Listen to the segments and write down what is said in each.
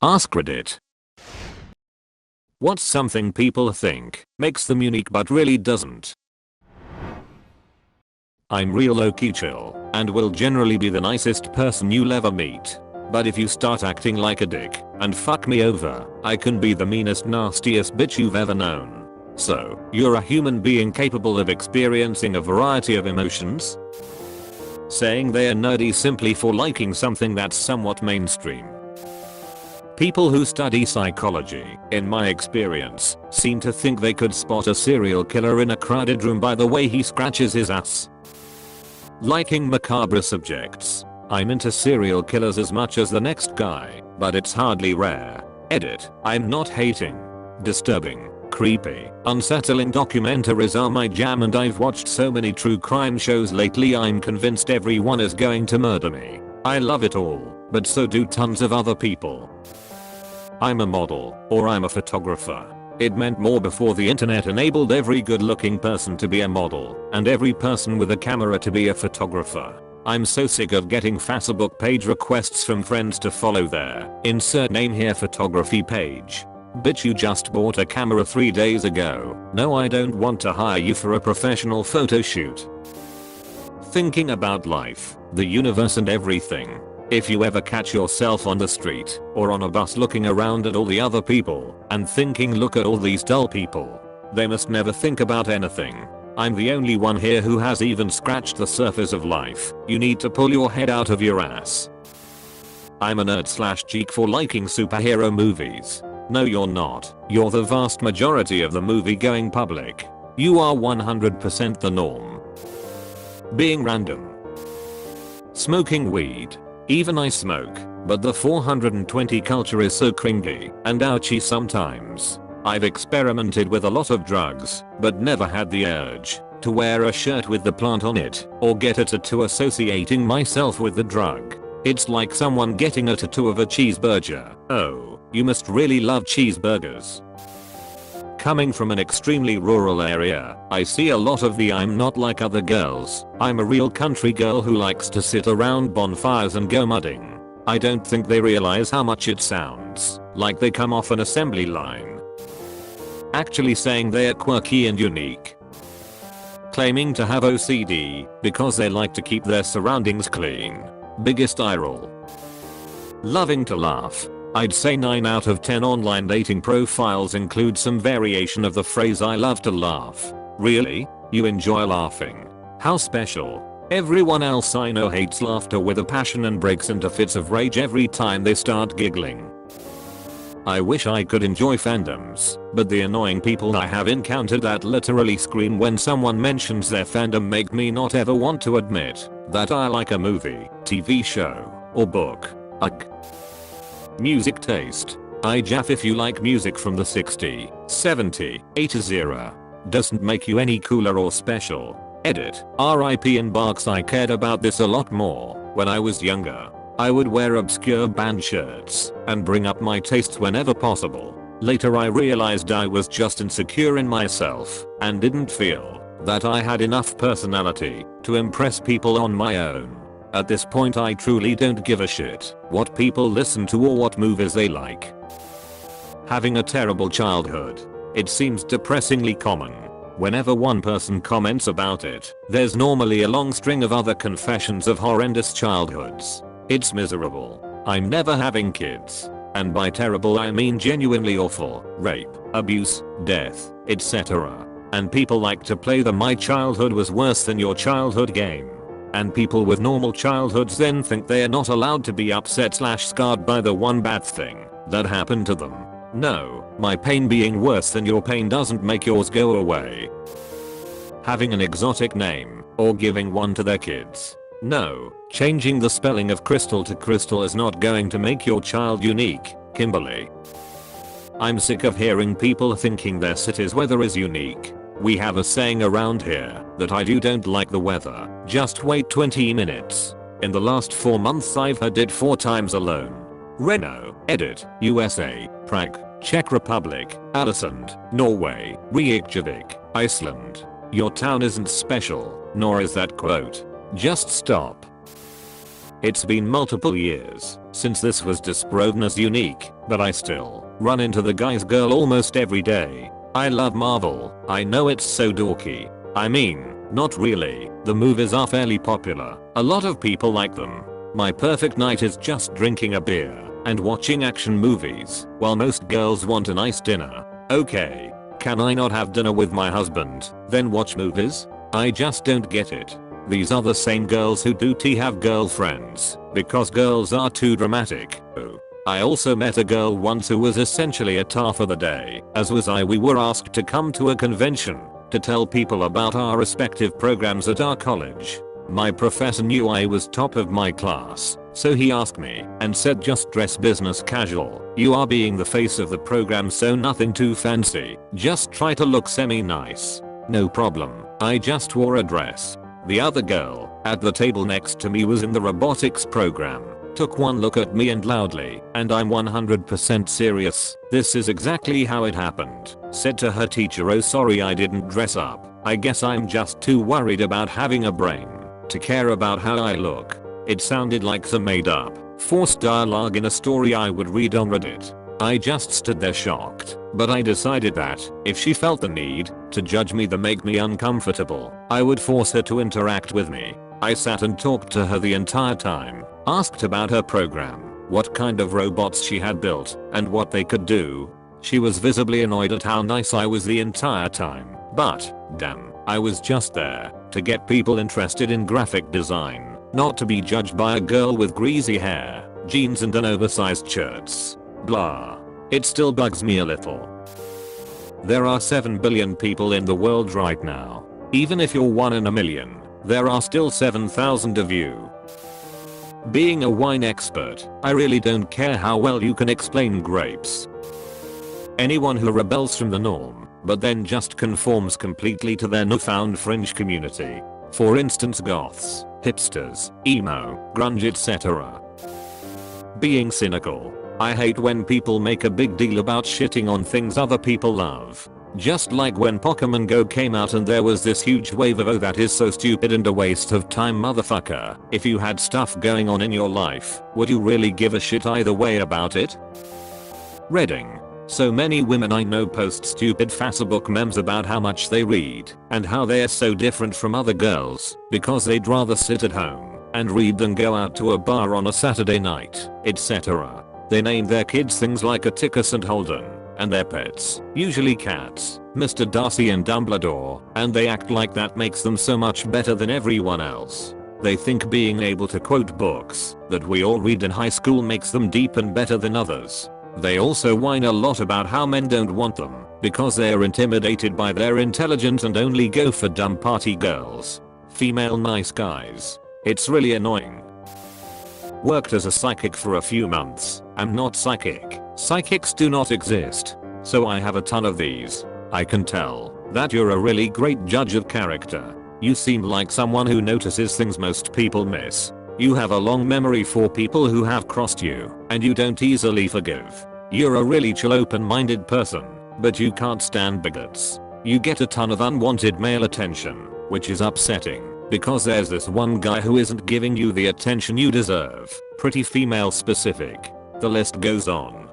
AskReddit. What's something people think makes them unique but really doesn't? I'm real low-key chill and will generally be the nicest person you'll ever meet. But if you start acting like a dick and fuck me over, I can be the meanest, nastiest bitch you've ever known. So, you're a human being capable of experiencing a variety of emotions? Saying they're nerdy simply for liking something that's somewhat mainstream. People who study psychology, in my experience, seem to think they could spot a serial killer in a crowded room by the way he scratches his ass. Liking macabre subjects. I'm into serial killers as much as the next guy, but it's hardly rare. Edit. I'm not hating. Disturbing, creepy, unsettling documentaries are my jam, and I've watched so many true crime shows lately I'm convinced everyone is going to murder me. I love it all, but so do tons of other people. I'm a model, or I'm a photographer. It meant more before the internet enabled every good-looking person to be a model, and every person with a camera to be a photographer. I'm so sick of getting Facebook page requests from friends to follow their insert name here photography page. Bitch, you just bought a camera 3 days ago. No, I don't want to hire you for a professional photo shoot. Thinking about life, the universe and everything. If you ever catch yourself on the street or on a bus looking around at all the other people and thinking, look at all these dull people, they must never think about anything. I'm the only one here who has even scratched the surface of life. You need to pull your head out of your ass. I'm a nerd/geek for liking superhero movies. No, you're not. You're the vast majority of the movie-going public. You are 100% the norm. Being random. Smoking weed. Even I smoke, but the 420 culture is so cringy and ouchy sometimes. I've experimented with a lot of drugs, but never had the urge to wear a shirt with the plant on it or get a tattoo associating myself with the drug. It's like someone getting a tattoo of a cheeseburger. Oh, you must really love cheeseburgers. Coming from an extremely rural area, I see a lot of the I'm not like other girls. I'm a real country girl who likes to sit around bonfires and go mudding. I don't think they realize how much it sounds like they come off an assembly line. Actually saying they're quirky and unique. Claiming to have OCD because they like to keep their surroundings clean. Biggest eye roll. Loving to laugh. I'd say 9 out of 10 online dating profiles include some variation of the phrase I love to laugh. Really? You enjoy laughing? How special. Everyone else I know hates laughter with a passion and breaks into fits of rage every time they start giggling. I wish I could enjoy fandoms, but the annoying people I have encountered that literally scream when someone mentions their fandom make me not ever want to admit that I like a movie, TV show, or book. Ugh. Music taste. I jaff if you like music from the 60s, 70s, 80s era. Doesn't make you any cooler or special. Edit. RIP Inbox. I cared about this a lot more when I was younger. I would wear obscure band shirts and bring up my tastes whenever possible. Later I realized I was just insecure in myself and didn't feel that I had enough personality to impress people on my own. At this point I truly don't give a shit what people listen to or what movies they like. Having a terrible childhood. It seems depressingly common. Whenever one person comments about it, there's normally a long string of other confessions of horrendous childhoods. It's miserable. I'm never having kids. And by terrible I mean genuinely awful. Rape, abuse, death, etc. And people like to play the my childhood was worse than your childhood game. And people with normal childhoods then think they are not allowed to be upset/scarred by the one bad thing that happened to them. No, my pain being worse than your pain doesn't make yours go away. Having an exotic name, or giving one to their kids. No, changing the spelling of crystal to crystal is not going to make your child unique, Kimberly. I'm sick of hearing people thinking their city's weather is unique. We have a saying around here that I don't like the weather, just wait 20 minutes. In the last 4 months I've heard it 4 times alone. Reno, edit, USA, Prague, Czech Republic, Alisund, Norway, Reykjavik, Iceland. Your town isn't special, nor is that quote. Just stop. It's been multiple years since this was disproven as unique, but I still run into the guy's girl almost every day. I love Marvel. I know it's so dorky. I mean, not really. The movies are fairly popular. A lot of people like them. My perfect night is just drinking a beer and watching action movies, while most girls want a nice dinner. Okay. Can I not have dinner with my husband, then watch movies? I just don't get it. These are the same girls who do have girlfriends, because girls are too dramatic. I also met a girl once who was essentially a tar for the day, as was I. We were asked to come to a convention to tell people about our respective programs at our college. My professor knew I was top of my class, so he asked me and said, just dress business casual. You are being the face of the program, so nothing too fancy. Just try to look semi-nice. No problem. I just wore a dress. The other girl at the table next to me was in the robotics program. Took one look at me and loudly, and I'm 100% serious, this is exactly how it happened, said to her teacher, "Oh sorry, I didn't dress up. I guess I'm just too worried about having a brain to care about how I look." It sounded like the made up, forced dialogue in a story I would read on Reddit. I just stood there shocked, but I decided that if she felt the need to judge me, to make me uncomfortable, I would force her to interact with me. I sat and talked to her the entire time, asked about her program, what kind of robots she had built, and what they could do. She was visibly annoyed at how nice I was the entire time, but, damn, I was just there to get people interested in graphic design, not to be judged by a girl with greasy hair, jeans and an oversized shirts. Blah. It still bugs me a little. There are 7 billion people in the world right now. Even if you're 1 in a million, there are still 7,000 of you. Being a wine expert, I really don't care how well you can explain grapes. Anyone who rebels from the norm, but then just conforms completely to their newfound fringe community. For instance, goths, hipsters, emo, grunge, etc. Being cynical. I hate when people make a big deal about shitting on things other people love. Just like when Pokemon Go came out and there was this huge wave of, "Oh, that is so stupid and a waste of time, motherfucker." If you had stuff going on in your life, would you really give a shit either way about it? Reading. So many women I know post stupid Facebook memes about how much they read and how they're so different from other girls because they'd rather sit at home and read than go out to a bar on a Saturday night, etc. They name their kids things like Atticus and Holden, and their pets, usually cats, Mr. Darcy and Dumbledore, and they act like that makes them so much better than everyone else. They think being able to quote books that we all read in high school makes them deep and better than others. They also whine a lot about how men don't want them because they are intimidated by their intelligence and only go for dumb party girls. Female nice guys. It's really annoying. Worked as a psychic for a few months. I'm not psychic. Psychics do not exist. So I have a ton of these. I can tell that you're a really great judge of character. You seem like someone who notices things most people miss. You have a long memory for people who have crossed you, and you don't easily forgive. You're a really chill, open-minded person, but you can't stand bigots. You get a ton of unwanted male attention, which is upsetting. Because there's this one guy who isn't giving you the attention you deserve. Pretty female specific. The list goes on.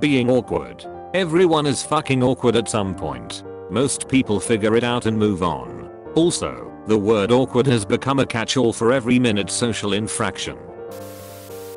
Being awkward. Everyone is fucking awkward at some point. Most people figure it out and move on. Also, the word awkward has become a catch-all for every minute social infraction.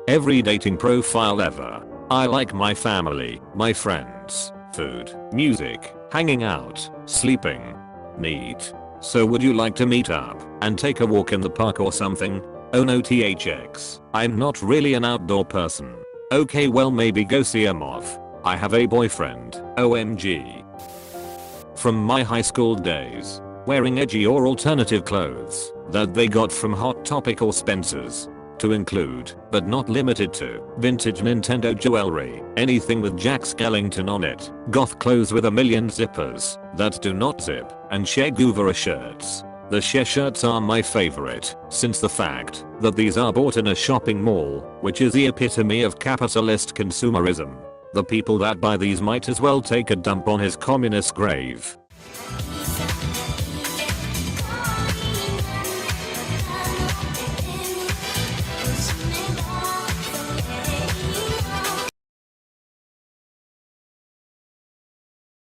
Every dating profile ever. I like my family, my friends, food, music, hanging out, sleeping. Neat. So would you like to meet up and take a walk in the park or something? Oh no, THX. I'm not really an outdoor person. Okay, well maybe go see a moth. I have a boyfriend. OMG. From my high school days. Wearing edgy or alternative clothes that they got from Hot Topic or Spencer's. To include, but not limited to, vintage Nintendo jewelry, anything with Jack Skellington on it, goth clothes with a million zippers that do not zip, and Che Guevara shirts. The Che shirts are my favorite, since the fact that these are bought in a shopping mall, which is the epitome of capitalist consumerism. The people that buy these might as well take a dump on his communist grave.